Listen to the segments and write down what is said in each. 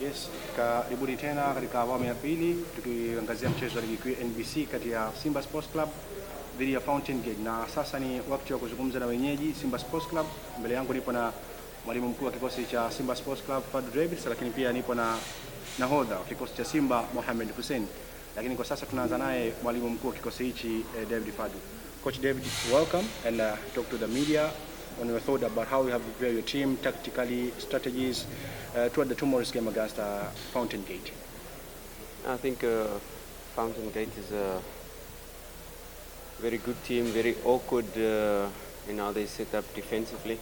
Yes, karibuni tena katika awamu ya pili tukiangazia mchezo wa ligi kuu NBC kati ya Simba Sports Club dhidi ya Fountain Gate, na sasa ni wakati wa kuzungumza na wenyeji Simba Sports Club. Mbele yangu nipo na mwalimu mkuu wa kikosi cha Simba Sports Club Fadlu Davis, lakini pia nipo na nahodha wa kikosi cha Simba Mohamed Hussein, lakini kwa sasa tunaanza naye mwalimu mkuu wa kikosi hichi David Fadlu. Coach David, welcome and talk to the media on your thought about how you have prepared your team tactically, strategies toward the tomorrow's game against Fountain Gate. I think Fountain Gate is a very good team, very awkward in how they set up defensively.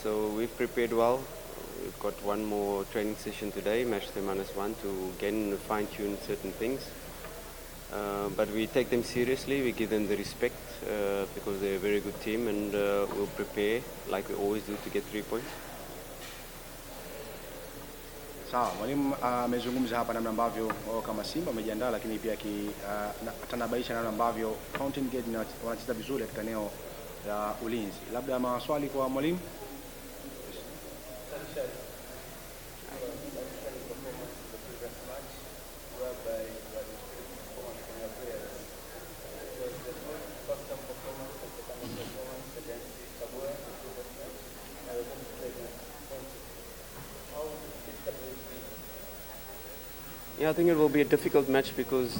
So we've prepared well. We've got one more training session today, match day -1, to again fine-tune certain things. But we take them seriously, we give them the respect because they're a very good team, and we'll prepare like we always do to get 3 points. Sawa, mwalimu amezungumza hapa namna ambavyo wao kama Simba wamejiandaa, lakini pia atanabaisha namna ambavyo Fountain Gate wanacheza vizuri katika eneo la ulinzi. Labda maswali kwa mwalimu? Yeah, I think it will be a difficult match because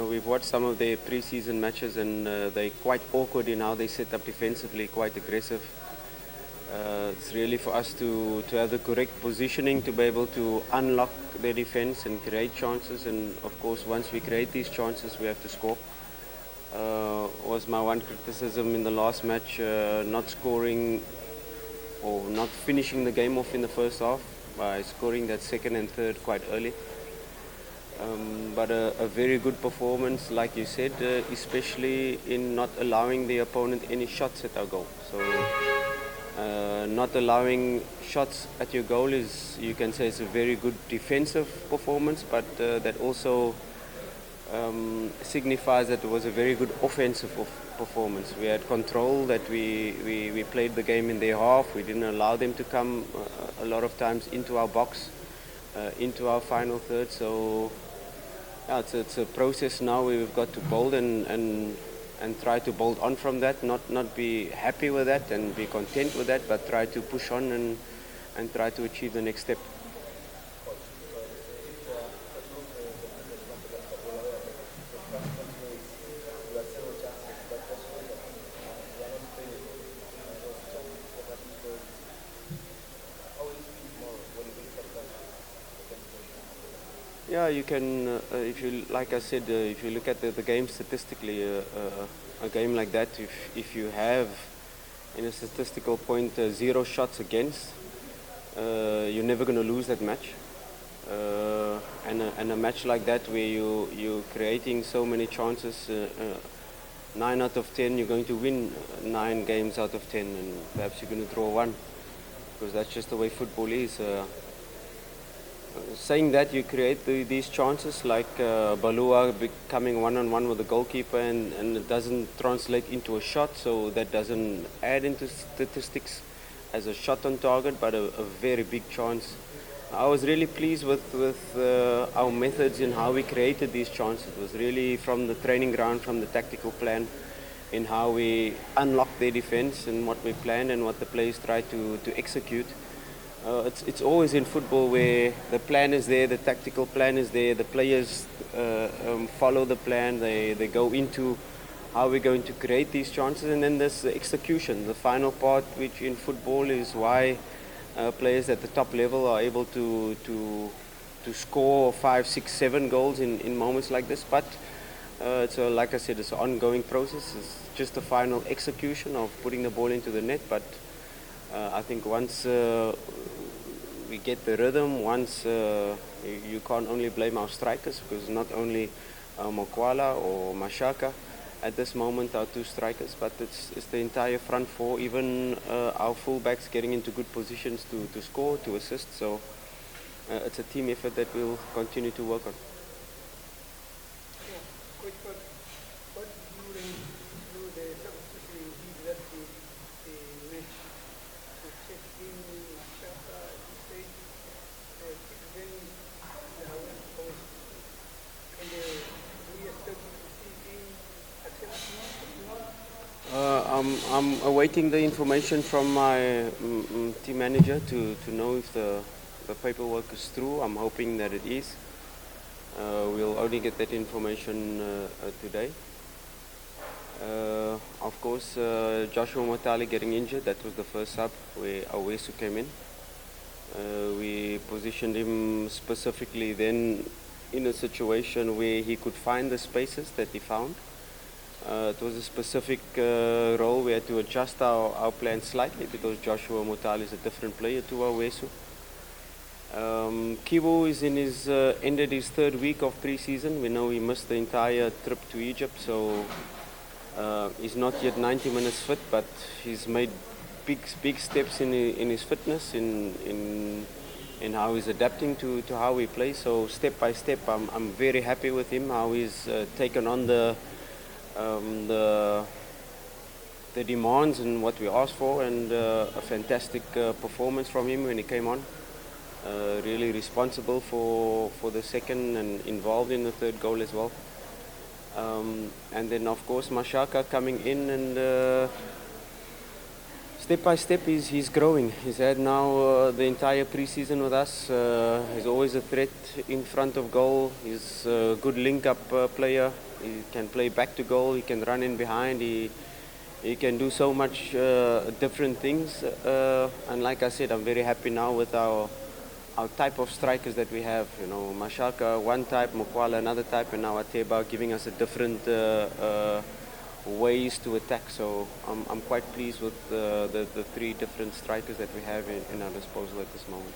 we've watched some of their pre-season matches, and they're quite awkward in how they set up defensively, quite aggressive. It's really for us to have the correct positioning to be able to unlock their defense and create chances, and of course once we create these chances we have to score. Was my one criticism in the last match, not scoring or not finishing the game off in the first half by scoring that second and third quite early. But a very good performance, like you said, especially in not allowing the opponent any shots at our goal. So not allowing shots at your goal is, you can say, it's a very good defensive performance, but that also signifies that it was a very good offensive performance. We had control, that we played the game in their half. We didn't allow them to come a lot of times into our box, into our final third. So yeah, it's a process now. We've got to bold and try to bold on from that, not be happy with that and be content with that, but try to push on and try to achieve the next step. Yeah, you can, if you, like I said, if you look at the game statistically, a game like that, if you have, in a statistical point, 0 shots against, you're never going to lose that match. And a match like that where you're creating so many chances, 9 out of 10, you're going to win 9 games out of 10, and perhaps you're going to draw 1, because that's just the way football is. Saying that, you create these chances like Balua becoming one-on-one with the goalkeeper, and it doesn't translate into a shot, so that doesn't add into statistics as a shot on target, but a very big chance. I was really pleased with our methods in how we created these chances. It was really from the training ground, from the tactical plan, in how we unlocked their defense and what we planned and what the players tried to execute. It's always in football where the plan is there, the tactical plan is there, the players follow the plan, they go into how we're going to create these chances, and then there's the execution, the final part, which in football is why players at the top level are able to score 5, 6, 7 goals in moments like this. But like I said, it's an ongoing process. It's just the final execution of putting the ball into the net. But I think once we get the rhythm, once you can't only blame our strikers, because not only Mokwala or Mashaka at this moment are 2 strikers, but it's the entire front 4, even our fullbacks getting into good positions to score, to assist. So it's a team effort that we'll continue to work on. I'm awaiting the information from my team manager to know if the paperwork is through. I'm hoping that it is. We'll only get that information today. Of course, Joshua Motali getting injured, that was the first sub where Awesu came in. We positioned him specifically then in a situation where he could find the spaces that he found. It was a specific role. We had to adjust our plan slightly because Joshua Motali is a different player to Awesu. Kibu is in his ended his third week of pre-season. We know he missed the entire trip to Egypt, so he's not yet 90 minutes fit, but he's made big steps in his fitness, in how he's adapting to how we play. So step by step, I'm very happy with him, how he's taken on the demands and what we asked for, and a fantastic performance from him when he came on. Really responsible for the second and involved in the third goal as well. And then of course Mashaka coming in, and step by step he's growing. He's had now the entire pre-season with us. He's always a threat in front of goal. He's a good link-up player. He can play back to goal. He can run in behind. He can do so much different things. And like I said, I'm very happy now with our type of strikers that we have. You know, Mashaka one type, Mokwala another type, and now Ateba giving us a different ways to attack. So I'm quite pleased with the three different strikers that we have in our disposal at this moment.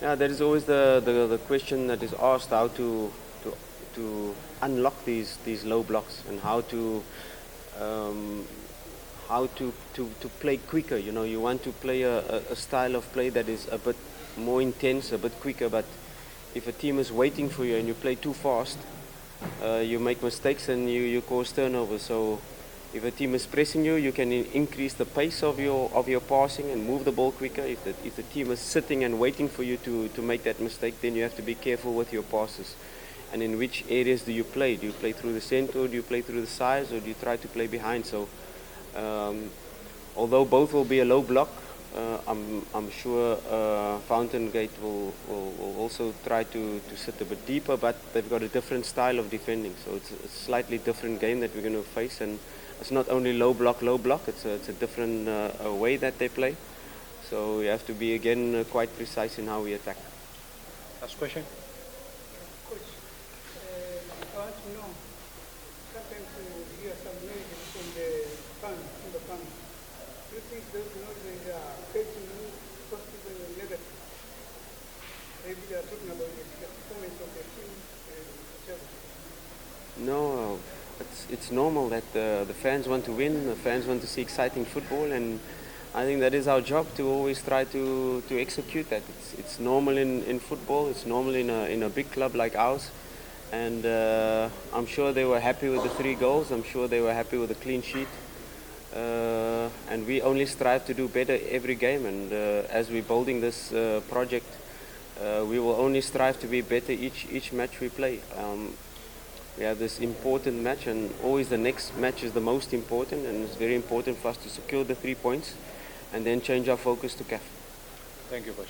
Yeah, there is always the question that is asked, how to unlock these low blocks, and how to play quicker. You know, you want to play a style of play that is a bit more intense, a bit quicker, but if a team is waiting for you and you play too fast, you make mistakes and you cause turnovers. So if a team is pressing you, you can increase the pace of your passing and move the ball quicker. If the team is sitting and waiting for you to make that mistake, then you have to be careful with your passes. And in which areas do you play? Do you play through the center, or do you play through the sides, or do you try to play behind? So although both will be a low block, I'm sure Fountain Gate will also try to sit a bit deeper, but they've got a different style of defending. So it's a slightly different game that we're going to face, and it's not only low block, it's a different way that they play. So we have to be again quite precise in how we attack. Last question. Coach, I want to know, sometimes you hear some noises from the fans. Do you think those noises are affecting you, positive or negative? Maybe they are talking about the performance of the team, etc. No, it's normal that the fans want to win, the fans want to see exciting football, and I think that is our job, to always try to execute that. It's normal in football, it's normal in a big club like ours, and I'm sure they were happy with the 3 goals, I'm sure they were happy with the clean sheet, and we only strive to do better every game, and as we're building this project, we will only strive to be better each match we play. We have this important match, and always the next match is the most important, and it's very important for us to secure the 3 points and then change our focus to CAF. Thank you, Coach.